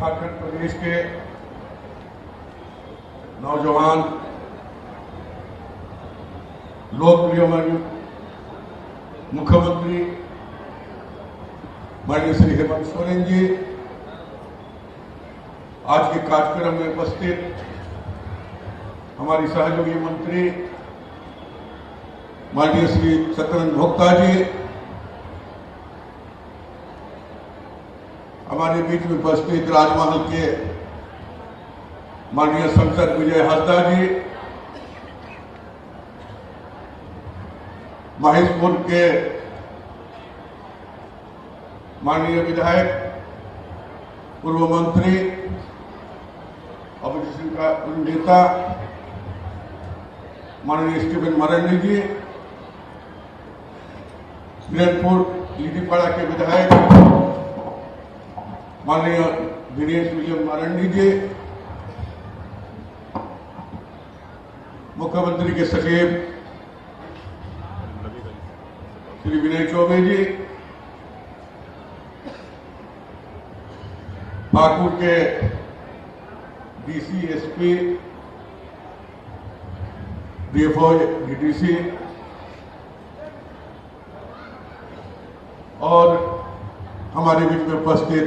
झारखंड प्रदेश के नौजवान लोकप्रिय मुख्यमंत्री माननीय श्री हेमंत सोरेन जी आज के कार्यक्रम में उपस्थित हमारी सहयोगी मंत्री माननीय श्री सत्येंद्र भोक्ता जी, हमारे बीच में उपस्थित राजमहल के माननीय सांसद विजय हासदा जी, महेशपुर के माननीय विधायक पूर्व मंत्री अपोजिशन का नेता माननीय स्टीफन मरांडी जी, वीरनपुर लीडीपाड़ा के विधायक माननीय दिनेश विलियम मरांडी जी, मुख्यमंत्री के सचिव श्री विनय चौबे जी, पाकुड़ के डीसी, एसपी, डीएफओ, डीडीसी और हमारे बीच में उपस्थित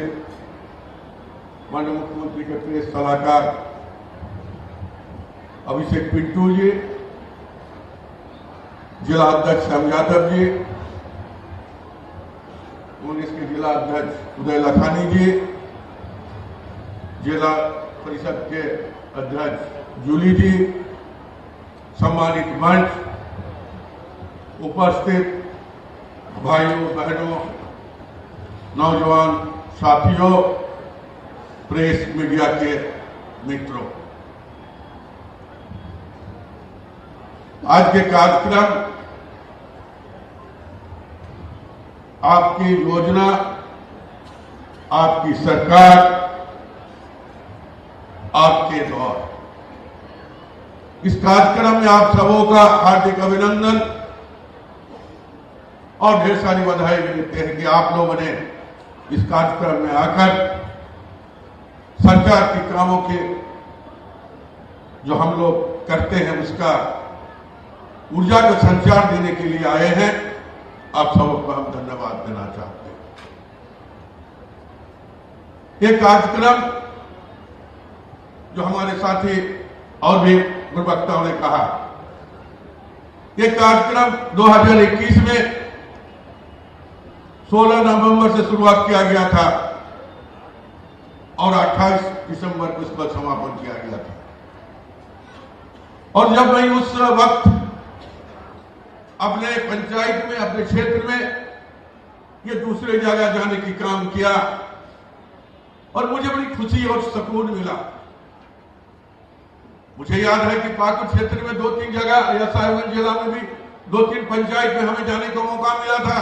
माननीय मुख्यमंत्री के प्रेस सलाहकार अभिषेक पिंटू जी, जिला अध्यक्ष श्याम यादव जी, कांग्रेस के जिला अध्यक्ष उदय लखानी जी, जिला परिषद के अध्यक्ष जूली जी, सम्मानित मंच, उपस्थित भाइयों बहनों, नौजवान साथियों, प्रेस मीडिया के मित्रों, आज के कार्यक्रम आपकी योजना, आपकी सरकार, आपके दौर, इस कार्यक्रम में आप सबों का हार्दिक अभिनंदन और ढेर सारी बधाई भी देते हैं कि आप लोगों ने इस कार्यक्रम में आकर सरकार के कामों के जो हम लोग करते हैं उसका ऊर्जा का संचार देने के लिए आए हैं। आप सबों को हम धन्यवाद देना चाहते हैं। ये कार्यक्रम जो हमारे साथी और भी वक्ताओं ने कहा, ये कार्यक्रम 2021 में 16 नवंबर से शुरुआत किया गया था और 28 दिसंबर को इसका समापन किया गया था। और जब मैं उस वक्त अपने पंचायत में, अपने क्षेत्र में ये दूसरे जगह जाने की काम किया और मुझे बड़ी खुशी और सुकून मिला। मुझे याद है कि पाकुड़ क्षेत्र में 2-3 जगह या साहिबगंज जिला में भी 2-3 पंचायत में हमें जाने का मौका मिला था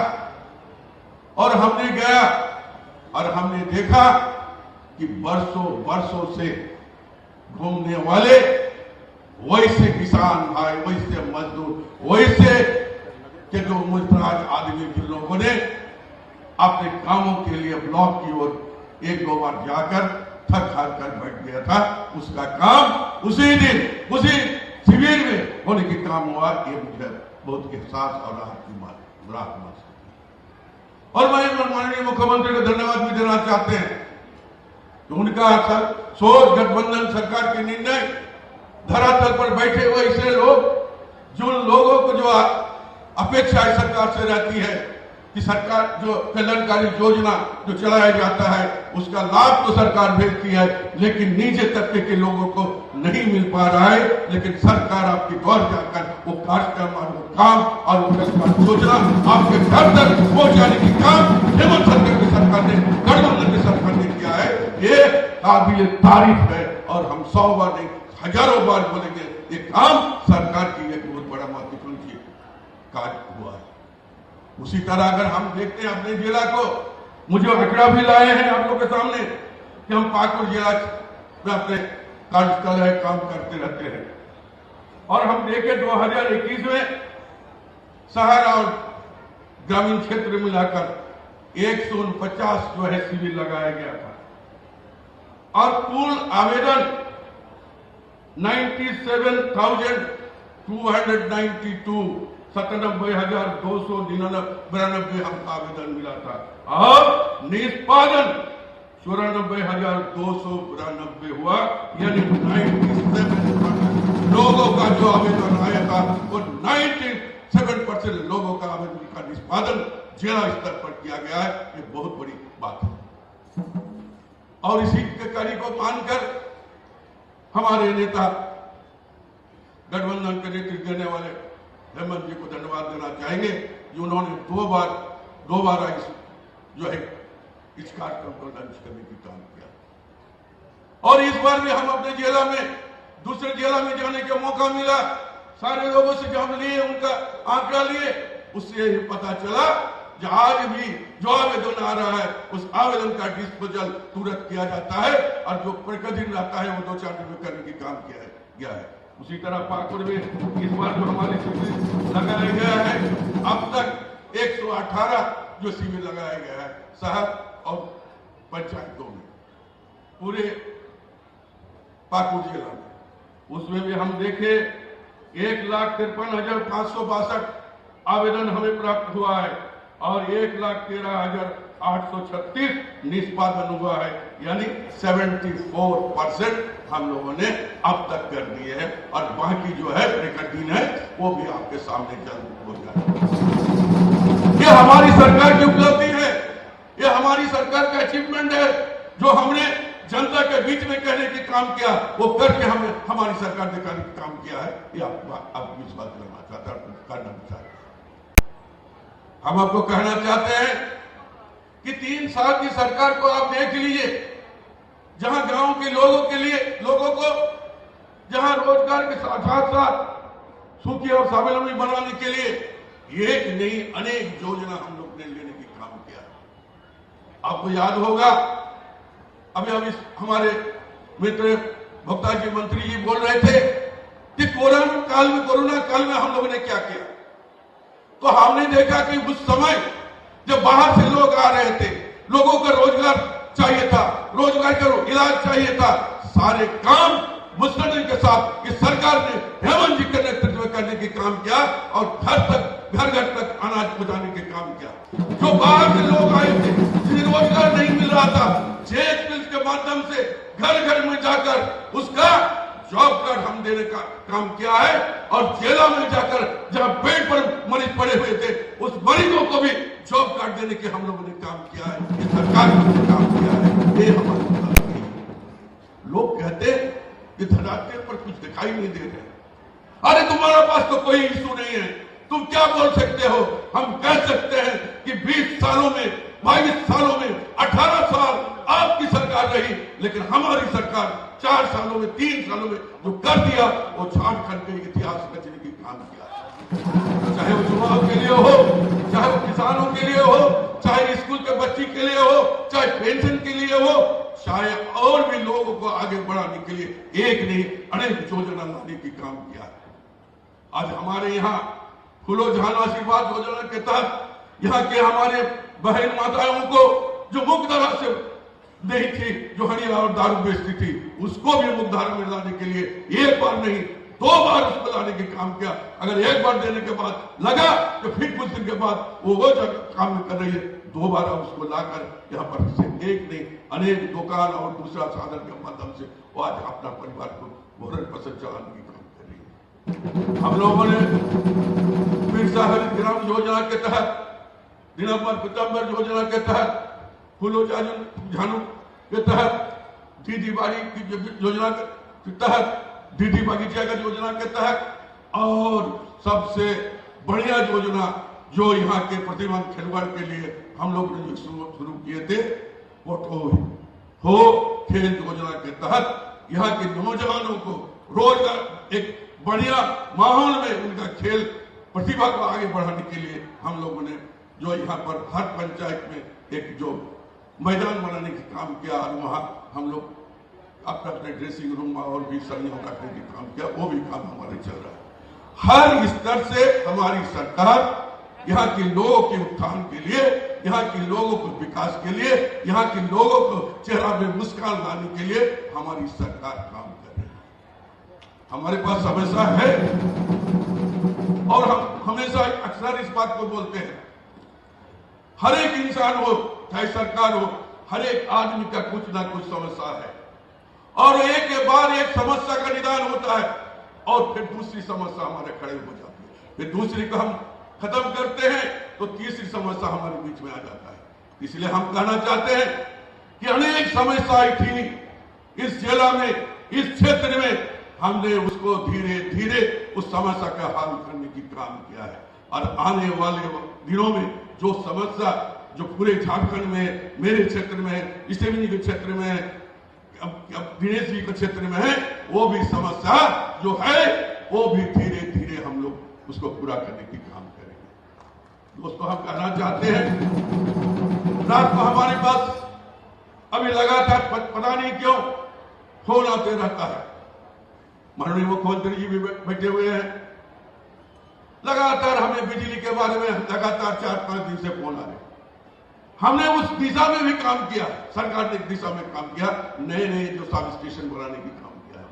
और हमने गया और हमने देखा कि बरसों बरसों से घूमने वाले वैसे किसान भाई, वैसे मजदूर, वैसे के जो मुजराज आदमी के लोगों ने अपने कामों के लिए ब्लॉक की ओर 1-2 बार जाकर थक हार कर बैठ गया था। उसका काम उसी दिन, उसी शिविर में होने के काम हुआ। ये मुझे बहुत एहसास और राहत की बात। और मैं माननीय मुख्यमंत्री को धन्यवाद भी देना चाहते हैं कि उनका सोच, गठबंधन सरकार के निर्णय, धरातल पर बैठे हुए ऐसे लोग, जो लोगों को जो अपेक्षा सरकार से रहती है कि सरकार जो कल्याणकारी योजना जो चलाया जाता है उसका लाभ तो सरकार भेजती है, लेकिन नीचे तबके के लोगों को नहीं मिल पा रहा है। लेकिन सरकार आपके घर जाकर वो कार्यक्रम और वो काम और वो योजना आपके घर तक पहुंचाने की काम हेमंत सरकार ने, गठबंधन की सरकार ने किया है। ये काबिल तारीफ है और हम 100 बार नहीं, हजारों बार बोलेंगे, ये काम सरकार की एक बहुत बड़ा महत्वपूर्ण कार्य हुआ है। उसी तरह अगर हम देखते हैं अपने जिला को, मुझे आंकड़ा भी लाए हैं आप लोगों के सामने कि हम पाकुड़ जिला में अपने कार्यस्थल है काम करते रहते हैं और हम देखें 2021 में शहर और ग्रामीण क्षेत्र मिलाकर 149 जो है शिविर लगाया गया था और कुल आवेदन 97,292 97,292 हमको आवेदन मिला था और निष्पादन 94,292 हुआ, यानी 97% लोगों का जो आवेदन आया था वो 97% लोगों का आवेदन का निष्पादन जिला स्तर पर किया गया है। ये बहुत बड़ी बात है और इसी के कार्य को मानकर हमारे नेता गठबंधन के नेतृत्व देने वाले हेमंत जी को धन्यवाद देना चाहेंगे जो उन्होंने दो बार जो है इस कार्यक्रम को लॉन्च करने की काम किया और इस बार भी हम अपने जिला में दूसरे जिला में जाने का मौका मिला। सारे लोगों से जो हम लिए उनका आंकड़ा लिए, उससे पता चला जो आज भी जो आवेदन आ रहा है उस आवेदन का डिस्पोजल तुरंत किया जाता है और जो प्रतिदिन रहता है वो 2-4 दिन में करने की काम किया गया है। उसी तरह पाकुड़ में इस बार जो हमारे शिविर लगाया गया है, अब तक 118 जो शिविर लगाया गया है शहर और पंचायतों में पूरे पाकुड़ जिला में, उसमें भी हम देखे 1,53,562 आवेदन हमें प्राप्त हुआ है और 1,13,836 निष्पादन हुआ है, यानी 74% हम लोगों ने अब तक कर दिए हैं और बाकी जो है रिकॉर्डिंग है वो भी आपके सामने जल्द हो जाएगा। ये हमारी सरकार की उपलब्धि है, ये हमारी सरकार का अचीवमेंट है जो हमने जनता के बीच में कहने की काम किया वो करके हमने हमारी सरकार ने करने का काम किया है। ये आप विश्वास करना चाहता करना चाहते। हम आपको कहना चाहते हैं कि 3 साल की सरकार को आप देख लीजिए, जहां गांव के लोगों को जहां रोजगार के साथ साथ सुखी और स्वावलंबी बनाने के लिए एक नहीं अनेक योजना हम लोग ने लेने की काम किया। आपको याद होगा अभी हमारे मित्र भोक्ता जी मंत्री जी बोल रहे थे कि कोरोना काल में हम लोगों ने क्या किया। तो हमने देखा कि उस समय जब बाहर से लोग आ रहे थे, लोगों को रोजगार चाहिए था, रोजगार का इलाज चाहिए था, सारे काम मुस्तैदी के साथ इस सरकार ने हेमंत जी के नेतृत्व में करने की काम किया और घर घर तक अनाज पहुंचाने के काम किया। जो बाहर से लोग आए थे जिन्हें रोजगार नहीं मिल रहा था, चेक बिल्स के माध्यम से घर घर में जाकर उसका जॉब कार्ड हम देने का काम किया है और जिला में जाकर जहां बेड पर मरीज पड़े हुए थे उस मरीजों को भी जॉब कार्ड देने के हम लोगों ने काम किया है। इस सरकार ने काम किया है। ये हमारी लोग कहते कि धरातल पर कुछ दिखाई नहीं दे रहे। अरे तुम्हारे पास तो कोई इशू नहीं है, तुम क्या बोल सकते हो। हम कह सकते हैं कि 20 सालों में 22 सालों में 18 साल आपकी सरकार रही, लेकिन हमारी सरकार 4 सालों में 3 सालों में जो कर दिया वो झारखंड के इतिहास रचने की काम किया। चाहे वो युवाओं के लिए हो, चाहे वो किसानों के लिए हो, चाहे स्कूल के बच्ची के लिए हो, चाहे पेंशन के लिए हो, चाहे और भी लोगों को आगे बढ़ाने के लिए एक नहीं अनेक योजना लाने की काम किया। आज हमारे यहाँ फूलो जहान आशीर्वाद योजना के तहत यहाँ के हमारे बहन माताओं को जो मुख्यधारा से नहीं थी, जो हरिया और दारू बेचती थी, उसको भी मुख्यधारा में लाने के लिए एक बार नहीं 2 बार उसको लाने की काम किया। अगर एक बार देने के बाद लगा तो फिर कुछ दिन के बाद वो जगह काम कर रही है, 2 बार उसको लाकर यहाँ पर से एक नहीं अनेक दुकान और दूसरा साधन के माध्यम से वो आज अपना परिवार को भरण पोषण चलाने की काम कर रही है। हम लोगों ने बिरसा हरित ग्राम योजना के तहत, दिनंबर पितंबर योजना के तहत, फूलो झानू के तहत, दीदी बाड़ी की योजना के तहत, दीदी बगीचा की योजना के तहत और सबसे बढ़िया योजना जो यहाँ के प्रतिभावान खिलवाड़ के लिए हम लोग ने जो शुरू किए थे वो हो खेल योजना के तहत यहाँ के नौजवानों को रोजगार एक बढ़िया माहौल में उनका खेल प्रतिभा को आगे बढ़ाने के लिए हम लोगों ने जो यहाँ पर हर पंचायत में एक जो मैदान बनाने का काम किया और वहाँ हम लोग अपने अपने ड्रेसिंग रूम और भी सहयोग रखने का काम किया, वो भी काम हमारे चल रहा है। हर स्तर से हमारी सरकार यहाँ के लोगों के उत्थान के लिए यहाँ के लोगों को विकास के लिए, यहाँ के लोगों को चेहरा में मुस्कान लाने के लिए हमारी सरकार काम कर रही है। हमारे पास समस्या है और हम हमेशा अक्सर इस बात को बोलते हैं, हर एक इंसान हो चाहे सरकार हो, हर एक आदमी का कुछ ना कुछ समस्या है और एक के बाद एक समस्या का निदान होता है और फिर दूसरी समस्या हमारे खड़े हो जाती है, फिर दूसरी को हम खत्म करते हैं तो तीसरी समस्या हमारे बीच में आ जाता है। इसलिए हम कहना चाहते हैं कि अनेक समस्याएं थी इस जिला में, इस क्षेत्र में, हमने उसको धीरे धीरे उस समस्या का हल करने की काम किया है और आने वाले दिनों में जो समस्या जो पूरे झारखंड में, मेरे क्षेत्र में, इसेमिनी के क्षेत्र में, अब दिनेश जी के क्षेत्र में है, वो भी समस्या जो है वो भी धीरे धीरे हम लोग उसको पूरा करने की काम करेंगे। दोस्तों, हम कहना चाहते हैं, रात को हमारे पास अभी लगातार पता नहीं क्यों फोन आते रहता है, माननीय मुख्यमंत्री जी भी बैठे हुए हैं, लगातार हमें बिजली के बारे में लगातार 4-5 दिन से फोन आ रहे। हमने उस दिशा में भी काम किया, सरकार ने एक दिशा में काम किया, नए नए जो सब स्टेशन बनाने की काम किया है।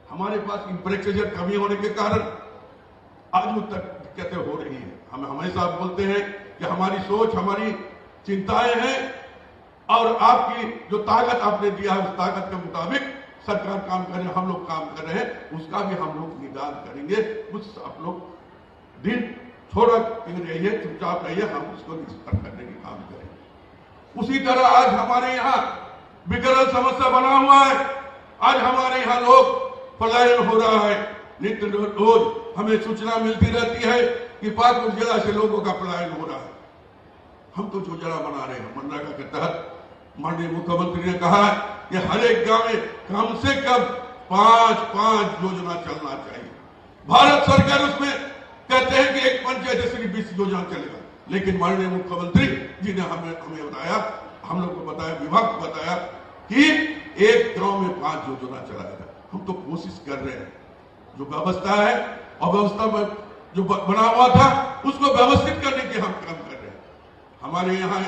हमारे पास इंफ्रास्ट्रक्चर कमी होने के कारण आज तक दिक्कतें हो रही हैं। हम हमेशा बोलते हैं कि हमारी सोच, हमारी चिंताएं हैं और आपकी जो ताकत आपने दिया है उस ताकत के मुताबिक सरकार काम कर रहे हैं, हम लोग काम कर रहे हैं, उसका भी हम लोग निदान करेंगे। कुछ आप लोग दिन थोड़ा रहिए, चुपचाप रहिए, हम उसको निष्पन्न करने की काम करेंगे। उसी तरह आज हमारे यहाँ विकराल समस्या बना हुआ है। आज हमारे यहाँ लोग पलायन हो रहा है, नित्य रोज हमें सूचना मिलती रहती है कि पाकुड़ जिला से लोगों का पलायन हो रहा है। हम तो योजना बना रहे हैं, मनरेगा के तहत माननीय मुख्यमंत्री ने कहा कि हर एक गांव में कम से कम 5-5 योजना चलना चाहिए। भारत सरकार उसमें कहते हैं कि एक पंचायत से सिर्फ 20 योजना चलेगा, लेकिन माननीय मुख्यमंत्री जी ने हमें बताया, हम लोग को बताया, विभाग को बताया कि एक गांव में 5 योजना चलाएगा। हम तो कोशिश कर रहे हैं, जो व्यवस्था है और व्यवस्था में जो बना हुआ था उसको व्यवस्थित करने के हम काम कर रहे हैं। हमारे यहाँ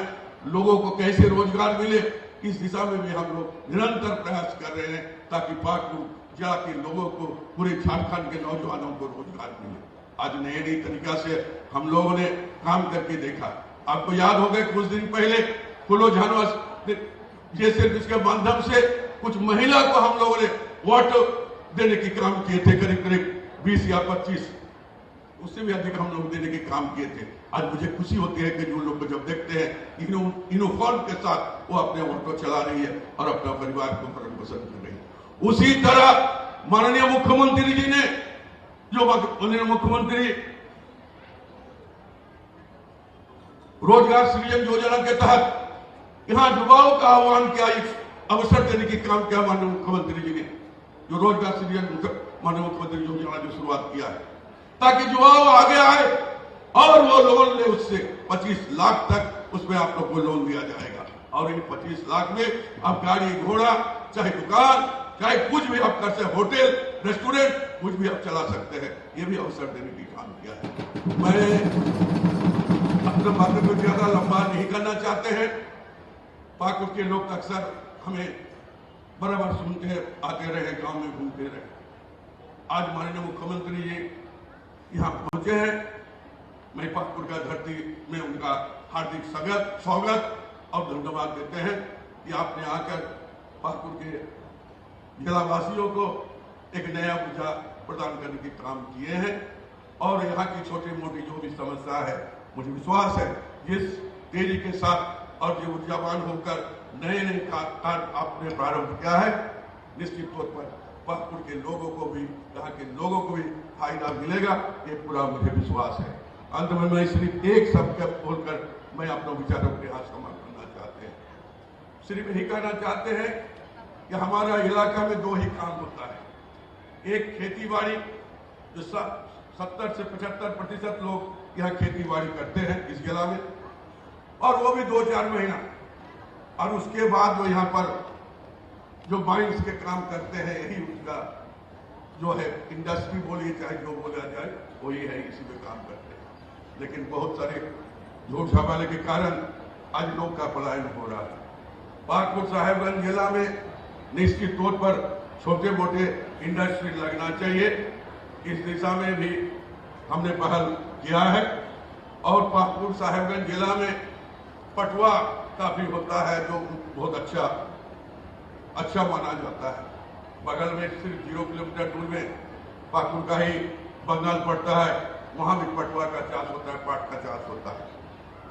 लोगों को कैसे रोजगार मिले, इस दिशा में भी हम लोग निरंतर प्रयास कर रहे हैं ताकि पाकुड़ जिला के लोगों को, पूरे झारखंड के नौजवानों को रोजगार मिले। आज नए तरीका से हम लोगों ने काम करके देखा। आपको याद होगा कुछ दिन पहले फुलो झानवा जैसे इसके माध्यम से कुछ महिला को हम लोगों ने वोट देने की काम किए थे, करीब करीब 20 या 25, उससे भी अधिक हम लोग देने के काम किए थे। आज मुझे खुशी होती है कि जो लोग को जब देखते हैं यूनिफॉर्म के साथ वो अपने ऑटो चला रही है और अपना परिवार को भरण पोषण कर रही है। उसी तरह माननीय मुख्यमंत्री जी ने जो माननीय मुख्यमंत्री रोजगार सृजन योजना के तहत यहाँ युवाओं का आह्वान किया, अवसर देने की काम किया माननीय मुख्यमंत्री जी ने, जो रोजगार सृजन माननीय मुख्यमंत्री योजना जो शुरुआत किया है ताकि युवाओं आगे आए और वो लोन ले, उससे 25 लाख तक उसमें आप लोग को लोन दिया जाएगा और इन 25 लाख में आप गाड़ी घोड़ा, चाहे दुकान, चाहे कुछ भी आप कर सकते, होटल, रेस्टोरेंट, कुछ भी आप चला सकते हैं। ये भी अवसर देने की काम किया है। मैं अपने बातों को ज्यादा लंबा नहीं करना चाहते हैं। पाकुड़ के लोग अक्सर हमें बराबर सुनते आते रहे, गांव में घूमते रहे। आज माननीय मुख्यमंत्री जी यहाँ पहुंचे हैं, मैं पाकुड़ का धरती में उनका हार्दिक स्वागत और धन्यवाद देते हैं कि आपने आकर पाकुड़ के जिलावासियों को एक नया ऊर्जा प्रदान करने के काम किए हैं और यहाँ की छोटी मोटी जो भी समस्या है, मुझे विश्वास है जिस तेजी के साथ और जो ऊर्जावान होकर नए नए कार्य आपने प्रारंभ किया है, निश्चित तौर पर पाकुड़ के लोगों को भी, यहाँ के लोगों को भी फायदा मिलेगा, ये पूरा मुझे विश्वास है। अंत में मैं सिर्फ एक शब्द बोलकर मैं अपने विचारों के यहाँ समाप्त करना चाहते हैं। सिर्फ यही कहना चाहते हैं कि हमारा इलाका में 2 ही काम होता है। एक खेती बाड़ी, जो 70 से 75% लोग यहाँ खेती बाड़ी करते हैं इस जिला में, और वो भी 2-4 महीना, और उसके बाद जो यहाँ पर जो माइंस के काम करते हैं, यही उसका जो है इंडस्ट्री बोलिए चाहे जो बोला जाए वही है, इसी में काम करते हैं। लेकिन बहुत सारे झूठ हवाले के कारण आज लोग का पलायन हो रहा है। पाकपुर साहेबगंज जिला में निश्चित तौर पर छोटे मोटे इंडस्ट्री लगना चाहिए, इस दिशा में भी हमने पहल किया है। और पाकपुर साहेबगंज जिला में पटवा काफी होता है जो बहुत अच्छा माना जाता है। बगल में सिर्फ 0 किलोमीटर दूर में पाकपुर का ही बंगाल पड़ता है, वहां भी पटवा का चाष होता है, पाट का चाष होता है।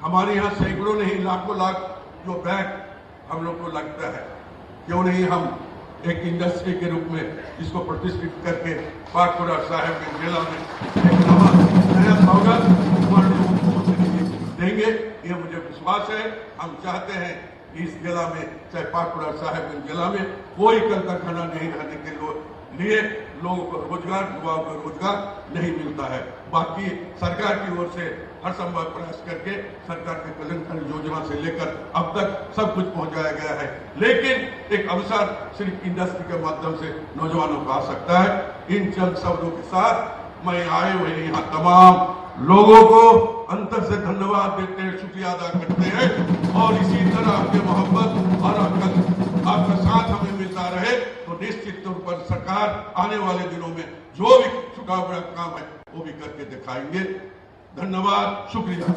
हमारे यहाँ सैकड़ों नहीं लाखों लाख जो बैग हम लोग को लगता है, क्यों नहीं हम एक इंडस्ट्री के रूप में इसको प्रतिष्ठित करके पाकपुर और साहेबगंज जिला में एक नया सौगात देंगे। ये मुझे विश्वास है। हम चाहते हैं कि इस जिला में, चाहे पाकपुर और साहेबगंज जिला में, कोई कल कारखाना नहीं रहने के लिए लोगों को रोजगार, युवाओं को रोजगार नहीं मिलता है। बाकी सरकार की ओर से हर संभव प्रयास करके सरकार के कल्याणकारी योजना से लेकर अब तक सब कुछ पहुंचाया गया है, लेकिन एक अवसर सिर्फ इंडस्ट्री के माध्यम से नौजवानों को आ सकता है। इन चंद शब्दों के साथ मैं आए हुए यहाँ तमाम लोगों को अंतर से धन्यवाद देते हैं, शुक्रिया अदा करते हैं। और इसी तरह आपके मोहब्बत और आपका साथ हमें मिलता रहे तो निश्चित तौर पर सरकार आने वाले दिनों में जो भी चुका हुआ काम है वो भी करके दिखाएंगे। धन्यवाद, शुक्रिया।